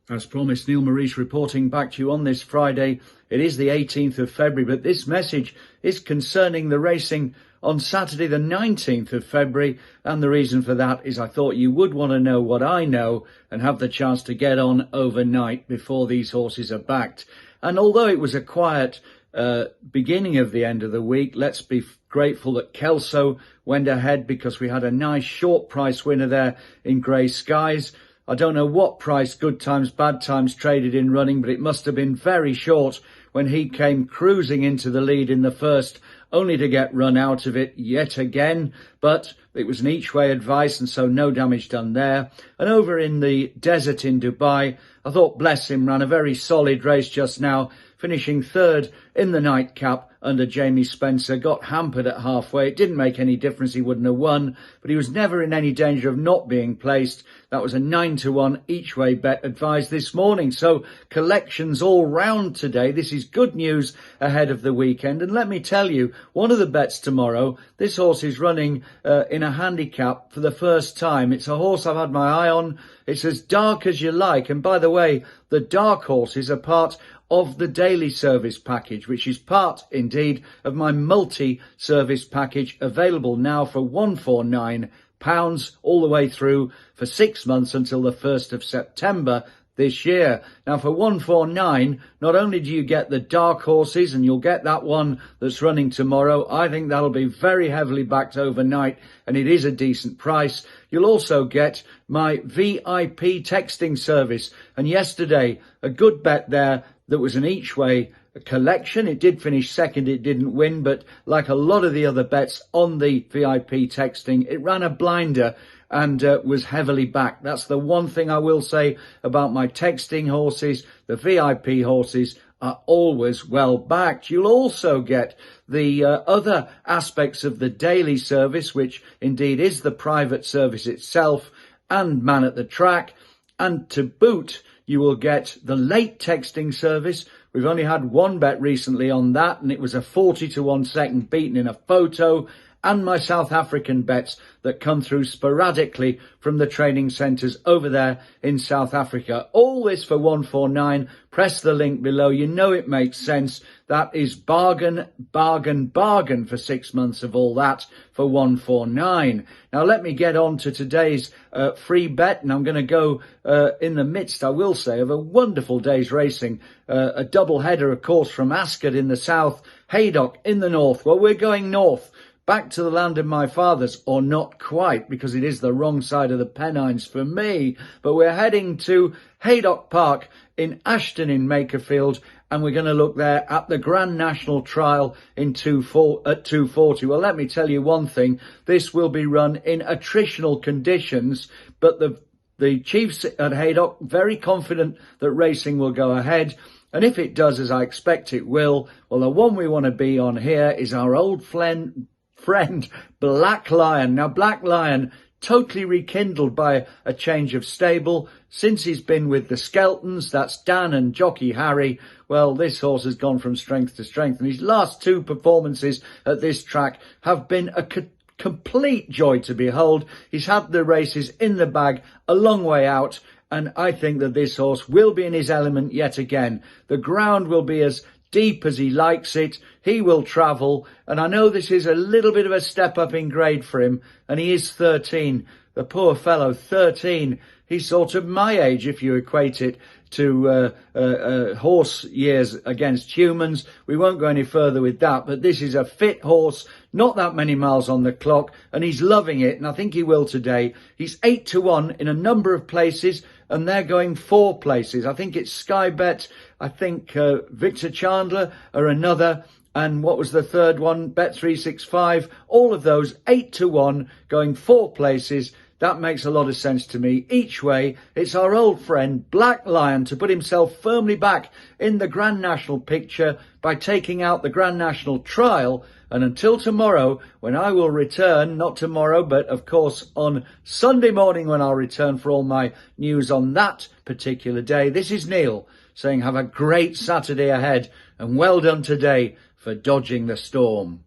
As promised, Neil Morrice reporting back to you on this Friday. It is the 18th of February, but this message is concerning the racing on Saturday, the 19th of February. And the reason for that is I thought you would want to know what I know and have the chance to get on overnight before these horses are backed. And although it was a quiet beginning of the end of the week, let's be grateful that Kelso went ahead because we had a nice short price winner there in Grey Skies. I don't know what price Good Times, Bad Times traded in running, but it must have been very short when he came cruising into the lead in the first, only to get run out of it yet again. But it was an each-way advice, and so no damage done there. And over in the desert in Dubai, I thought Bless Him ran a very solid race just now, finishing third in the nightcap under Jamie Spencer. Got hampered at halfway. It didn't make any difference. He wouldn't have won, but he was never in any danger of not being placed. That was a 9-1 each way bet advised this morning. So collections all round today. This is good news ahead of the weekend. And let me tell you, one of the bets tomorrow, this horse is running in a handicap for the first time. It's a horse I've had my eye on. It's as dark as you like. And by the way, the dark horses are part of the daily service package, which is part indeed of my multi-service package, available now for £149 all the way through for 6 months until the 1st of September this year. Now for £149, not only do you get the dark horses, and you'll get that one that's running tomorrow. I think that'll be very heavily backed overnight, and it is a decent price. You'll also get my VIP texting service. And yesterday, a good bet there that was an each-way collection. It did finish second, it didn't win, but like a lot of the other bets on the VIP texting, it ran a blinder and was heavily backed. That's the one thing I will say about my texting horses. The VIP horses are always well backed. You'll also get the other aspects of the daily service, which indeed is the private service itself, and Man at the Track. And to boot, you will get the late texting service. We've only had one bet recently on that, and it was a 40-1 second beaten in a photo. And my South African bets that come through sporadically from the training centres over there in South Africa. All this for £149. Press the link below. You know it makes sense. That is bargain, bargain, bargain for 6 months of all that for £149. Now let me get on to today's free bet, and I'm going to go in the midst, I will say, of a wonderful day's racing. A double header, of course, from Ascot in the south, Haydock in the north. Well, we're going north, back to the land of my fathers, or not quite, because it is the wrong side of the Pennines for me. But we're heading to Haydock Park in Ashton in Makerfield, and we're going to look there at the Grand National Trial at 240. Well, let me tell you one thing. This will be run in attritional conditions, but the chiefs at Haydock very confident that racing will go ahead. And if it does, as I expect it will, well, the one we want to be on here is our old friend Black Lion. Now, Black Lion, totally rekindled by a change of stable since he's been with the Skeltons. That's Dan and Jockey Harry. Well, this horse has gone from strength to strength, and his last two performances at this track have been a complete joy to behold. He's had the races in the bag a long way out, and I think that this horse will be in his element yet again. The ground will be as deep as he likes it. He will travel, and I know this is a little bit of a step up in grade for him, and he is 13. The poor fellow, 13. He's sort of my age if you equate it to horse years against humans. We won't go any further with that, but this is a fit horse, not that many miles on the clock, and he's loving it, and I think he will today. He's 8-1 in a number of places, and they're going 4 places. I think it's Sky Bet, I think Victor Chandler are another, and what was the third one? Bet365. All of those 8-1 going 4 places. That makes a lot of sense to me. Each way, it's our old friend Black Lion to put himself firmly back in the Grand National picture by taking out the Grand National Trial. And until tomorrow, when I will return, not tomorrow, but of course on Sunday morning when I'll return for all my news on that particular day, this is Neil saying have a great Saturday ahead, and well done today for dodging the storm.